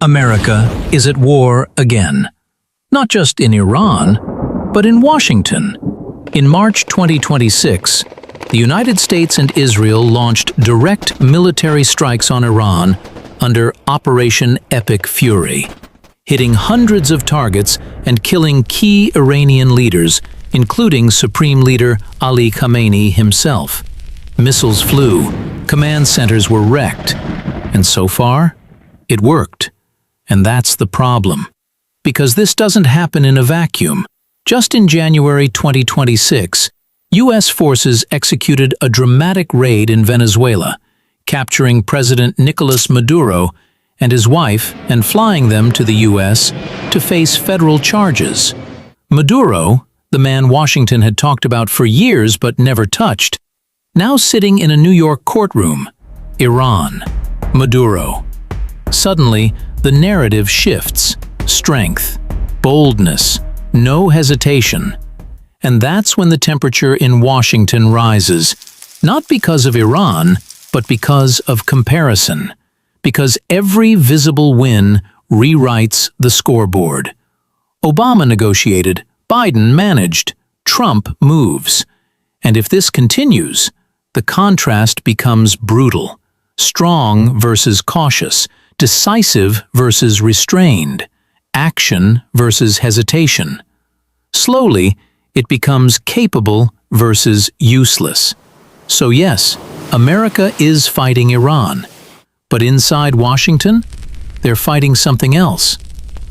America is at war again. Not just in Iran, but in Washington. In March 2026, the United States and Israel launched direct military strikes on Iran under Operation Epic Fury, hitting hundreds of targets and killing key Iranian leaders, including Supreme Leader Ali Khamenei himself. Missiles flew, command centers were wrecked, and so far, it worked. And that's the problem. Because this doesn't happen in a vacuum. Just in January 2026, U.S. forces executed a dramatic raid in Venezuela, capturing President Nicolás Maduro and his wife and flying them to the U.S. to face federal charges. Maduro, the man Washington had talked about for years but never touched, now sitting in a New York courtroom. Iran. Maduro. Suddenly, the narrative shifts. Strength, boldness, no hesitation. And that's when the temperature in Washington rises, not because of Iran, but because of comparison. Because every visible win rewrites the scoreboard. Obama negotiated, Biden managed, Trump moves. And if this continues, the contrast becomes brutal. Strong versus cautious, decisive versus restrained, action versus hesitation. Slowly, it becomes capable versus useless. So yes, America is fighting Iran. But inside Washington, they're fighting something else.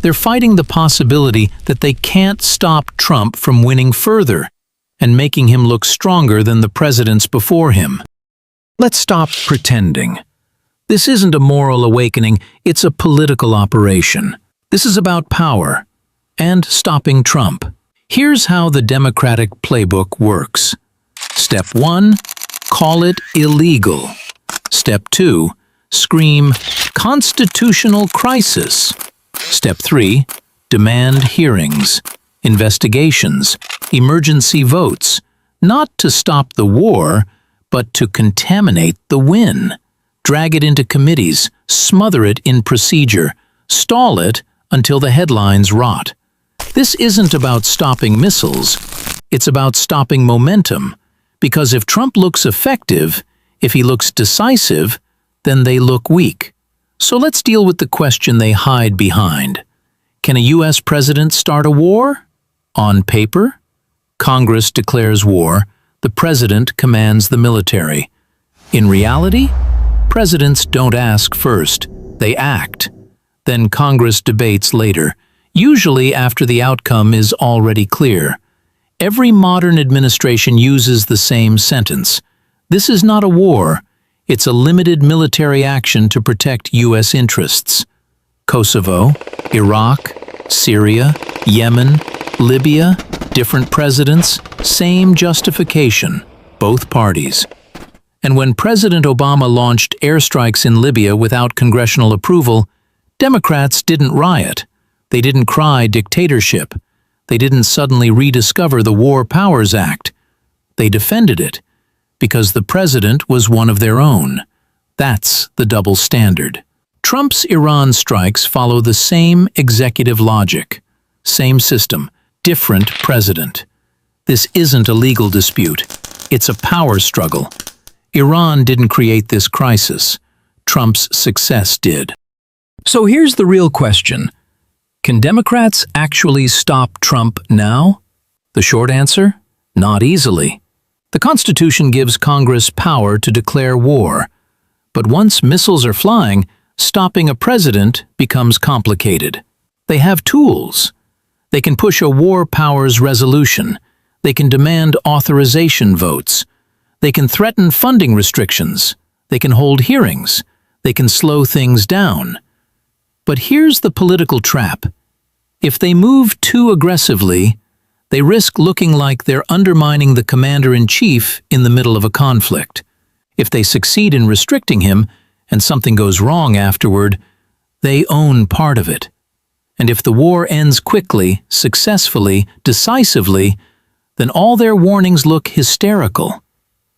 They're fighting the possibility that they can't stop Trump from winning further and making him look stronger than the presidents before him. Let's stop pretending. This isn't a moral awakening, it's a political operation. This is about power and stopping Trump. Here's how the Democratic playbook works. Step 1, call it illegal. Step 2, scream constitutional crisis. Step 3, demand hearings, investigations, emergency votes, not to stop the war, but to contaminate the win. Drag it into committees, smother it in procedure, stall it until the headlines rot. This isn't about stopping missiles, it's about stopping momentum, because if Trump looks effective, if he looks decisive, then they look weak. So let's deal with the question they hide behind. Can a U.S. president start a war? On paper, Congress declares war, the president commands the military. In reality, presidents don't ask first, they act. Then Congress debates later, usually after the outcome is already clear. Every modern administration uses the same sentence. This is not a war, it's a limited military action to protect U.S. interests. Kosovo, Iraq, Syria, Yemen, Libya, different presidents, same justification, both parties. And when President Obama launched airstrikes in Libya without congressional approval, Democrats didn't riot. They didn't cry dictatorship. They didn't suddenly rediscover the War Powers Act. They defended it, because the president was one of their own. That's the double standard. Trump's Iran strikes follow the same executive logic. Same system, different president. This isn't a legal dispute. It's a power struggle. Iran didn't create this crisis. Trump's success did. So here's the real question. Can Democrats actually stop Trump now? The short answer? Not easily. The Constitution gives Congress power to declare war. But once missiles are flying, stopping a president becomes complicated. They have tools. They can push a war powers resolution. They can demand authorization votes. They can threaten funding restrictions. They can hold hearings. They can slow things down. But here's the political trap. If they move too aggressively, they risk looking like they're undermining the commander-in-chief in the middle of a conflict. If they succeed in restricting him, and something goes wrong afterward, they own part of it. And if the war ends quickly, successfully, decisively, then all their warnings look hysterical.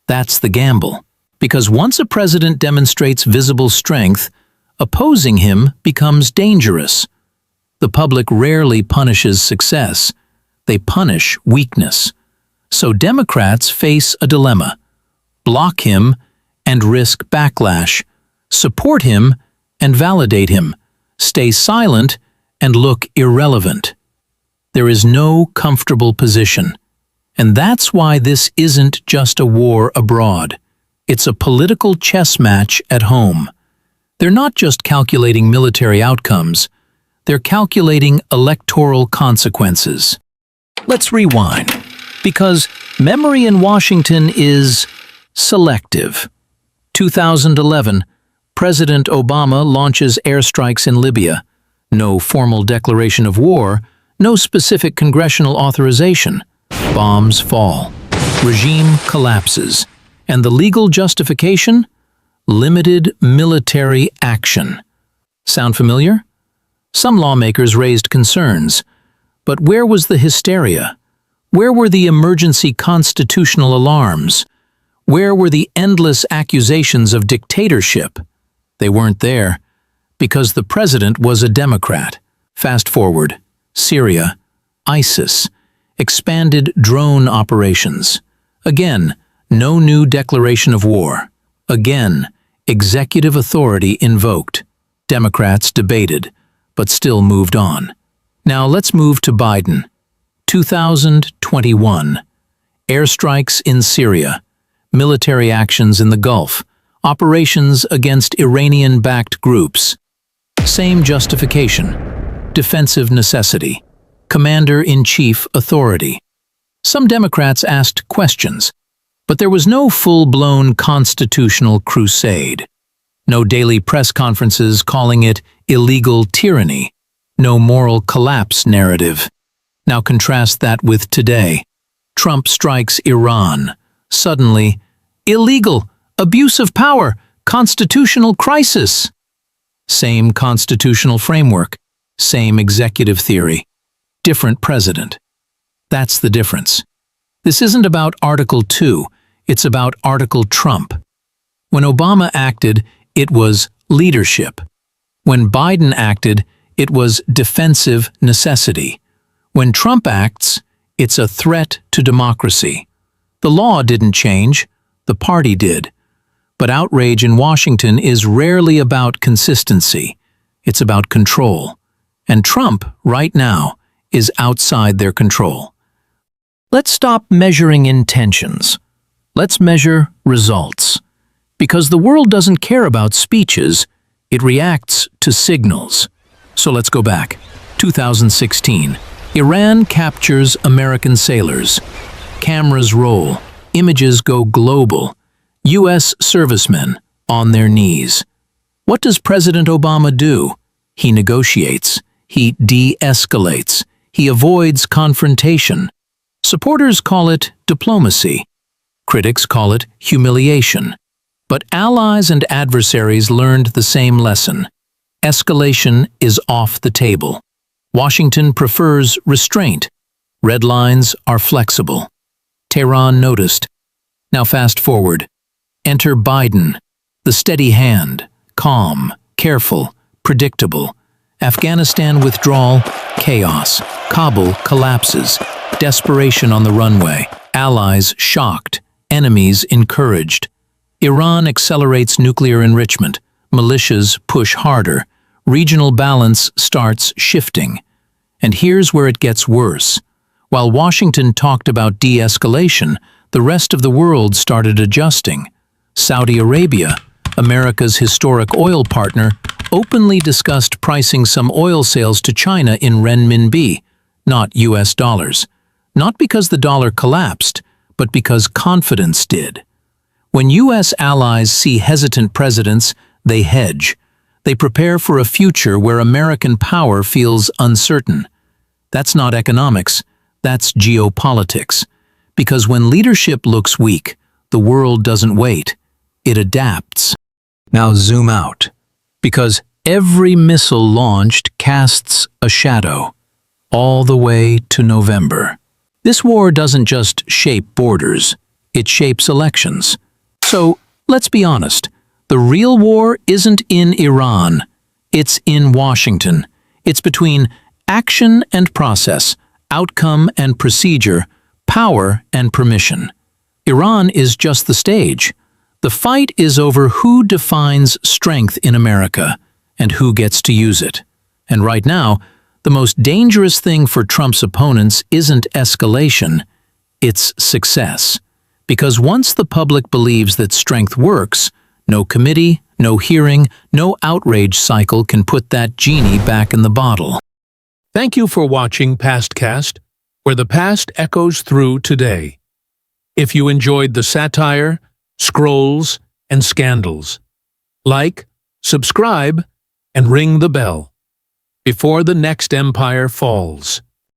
That's the gamble. Because once a president demonstrates visible strength, opposing him becomes dangerous. The public rarely punishes success. They punish weakness. So Democrats face a dilemma: block him and risk backlash, support him and validate him, stay silent and look irrelevant. There is no comfortable position. And that's why this isn't just a war abroad. It's a political chess match at home. They're not just calculating military outcomes, they're calculating electoral consequences. Let's rewind, because memory in Washington is selective. 2011, President Obama launches airstrikes in Libya. No formal declaration of war, no specific congressional authorization. Bombs fall. Regime collapses. And the legal justification? Limited military action. Sound familiar? Some lawmakers raised concerns. But where was the hysteria? Where were the emergency constitutional alarms? Where were the endless accusations of dictatorship? They weren't there, because the president was a Democrat. Fast forward, Syria, ISIS, expanded drone operations. Again, no new declaration of war. Again, executive authority invoked. Democrats debated, but still moved on. Now let's move to Biden. 2021. Airstrikes in Syria, military actions in the Gulf, operations against Iranian-backed groups. Same justification: defensive necessity, commander-in-chief authority. Some Democrats asked questions, but there was no full-blown constitutional crusade. No daily press conferences calling it illegal tyranny. No moral collapse narrative. Now contrast that with today. Trump strikes Iran. Suddenly, illegal, abuse of power, constitutional crisis. Same constitutional framework, same executive theory, different president. That's the difference. This isn't about Article 2, it's about Article Trump. When Obama acted, it was leadership. When Biden acted, it was defensive necessity. When Trump acts, it's a threat to democracy. The law didn't change, the party did. But outrage in Washington is rarely about consistency. It's about control. And Trump, right now, is outside their control. Let's stop measuring intentions. Let's measure results. Because the world doesn't care about speeches, it reacts to signals. So let's go back. 2016. Iran captures American sailors. Cameras roll. Images go global. U.S. servicemen on their knees. What does President Obama do? He negotiates. He de-escalates. He avoids confrontation. Supporters call it diplomacy. Critics call it humiliation. But allies and adversaries learned the same lesson. Escalation is off the table. Washington prefers restraint. Red lines are flexible. Tehran noticed. Now fast forward. Enter Biden, the steady hand, calm, careful, predictable. Afghanistan withdrawal, chaos. Kabul collapses. Desperation on the runway. Allies shocked. Enemies encouraged. Iran accelerates nuclear enrichment. Militias push harder. Regional balance starts shifting. And here's where it gets worse. While Washington talked about de-escalation, the rest of the world started adjusting. Saudi Arabia, America's historic oil partner, openly discussed pricing some oil sales to China in renminbi, not US dollars. Not because the dollar collapsed, but because confidence did. When US allies see hesitant presidents, they hedge. They prepare for a future where American power feels uncertain. That's not economics, that's geopolitics. Because when leadership looks weak, the world doesn't wait. It adapts. Now zoom out. Because every missile launched casts a shadow, all the way to November. This war doesn't just shape borders, it shapes elections. So, let's be honest, The real war isn't in Iran. It's in Washington. It's between action and process, outcome and procedure, power and permission. Iran is just the stage. The fight is over who defines strength in America and who gets to use it. And right now, the most dangerous thing for Trump's opponents isn't escalation, it's success. Because once the public believes that strength works, no committee, no hearing, no outrage cycle can put that genie back in the bottle. Thank you for watching Pastcast, where the past echoes through today. If you enjoyed the satire, scrolls, and scandals, like, subscribe, and ring the bell before the next empire falls.